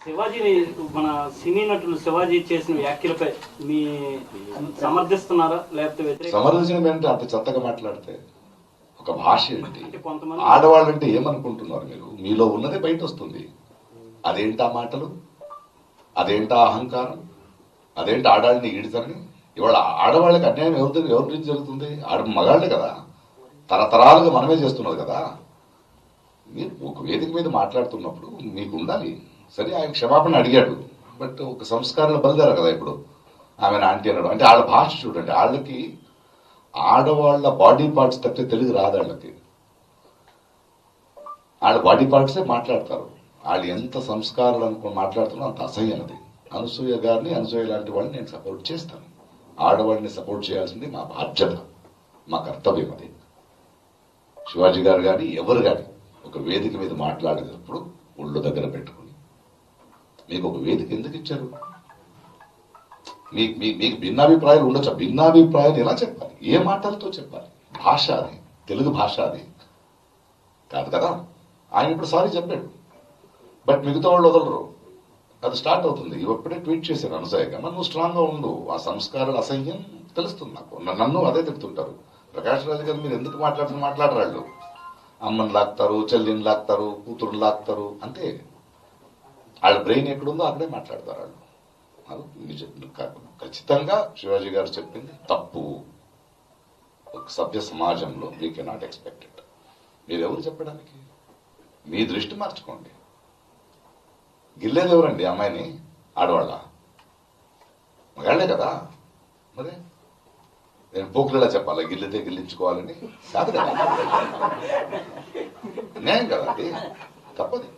శివాజీని మన సినీ నటులు శివాజీ చేసిన వ్యాఖ్యలపై మీ సమర్థిస్తున్నారా లేకపోతే వ్యతిరేక? సమర్థించడం ఏంటి అంత చెత్తగా మాట్లాడితే? ఒక భాష ఏంటి? అంటే కొంతమంది ఆడవాళ్ళంటే ఏమనుకుంటున్నారు మీరు? మీలో ఉన్నదే బయట వస్తుంది. అదేంటా మాటలు, అదేంటా అహంకారం, అదేంటి ఆడాళ్ళని ఈడుతారని. ఇవాళ ఆడవాళ్ళకి అన్యాయం ఎవరి నుంచి జరుగుతుంది? మగాళ్ళే కదా, తరతరాలుగా మనమే చేస్తున్నది కదా. మీరు ఒక వేదిక మీద మాట్లాడుతున్నప్పుడు మీకు ఉండాలి. సరే, ఆయన క్షమాపణ అడిగాడు, బట్ ఒక సంస్కారాలు బలిదారు కదా. ఇప్పుడు ఆమెను ఆంటీ అన్నాడు అంటే వాళ్ళ భాష చూడండి. వాళ్ళకి ఆడవాళ్ళ బాడీ పార్ట్స్ తప్పితే తెలుగు రాదు వాళ్ళకి. వాళ్ళ బాడీ పార్ట్సే మాట్లాడతారు. వాళ్ళు ఎంత సంస్కారాలు అనుకుని మాట్లాడుతున్నా అంత అసహ్యనది. అనసూయ గారిని, అనసూయ లాంటి వాళ్ళని నేను సపోర్ట్ చేస్తాను. ఆడవాళ్ళని సపోర్ట్ చేయాల్సింది మా బాధ్యత, మా కర్తవ్యం. అది శివాజీ గారు కానీ ఎవరు కానీ ఒక వేదిక మీద మాట్లాడేటప్పుడు ఒళ్ళు దగ్గర పెట్టుకుని, మీకు ఒక వేదిక ఎందుకు ఇచ్చారు? మీకు భిన్నాభిప్రాయాలు ఉండొచ్చు. భిన్నాభిప్రాయాలు ఎలా చెప్పాలి? ఏ మాటలతో చెప్పాలి? భాష అది, తెలుగు భాష అది కాదు కదా. ఆయన ఇప్పుడు సారీ చెప్పాడు, బట్ మిగతా వాళ్ళు వదలరు. అది స్టార్ట్ అవుతుంది. ఇప్పుడే ట్వీట్ చేశాను అనసూయగా, నువ్వు స్ట్రాంగ్ గా ఉండు. ఆ సంస్కారాల అసహ్యం తెలుస్తుంది నాకు. నన్ను అదే తిడుతుంటారు. ప్రకాష్ రాజు గారు మీరు ఎందుకు మాట్లాడరాళ్ళు? అమ్మని లాక్తారు, చెల్లిని లాక్తారు, కూతురుని లాక్తారు. అంతే. వాళ్ళ బ్రెయిన్ ఎక్కడుందో అక్కడే మాట్లాడతారు వాళ్ళు. ఖచ్చితంగా శివాజీ గారు చెప్పింది తప్పు. ఒక సభ్య సమాజంలో వీ కెనాట్ ఎక్స్పెక్ట్ ఇట్. మీరెవరు చెప్పడానికి? మీ దృష్టి మార్చుకోండి. గిల్లేది ఎవరండి అమ్మాయిని? ఆడవాళ్ళ? మగాళ్లే కదా. మరి నేను పోకులేలా చెప్పాలా గిల్లితే గిల్లించుకోవాలని? కాదు కదా, న్యాయం కదా, అది తప్పది.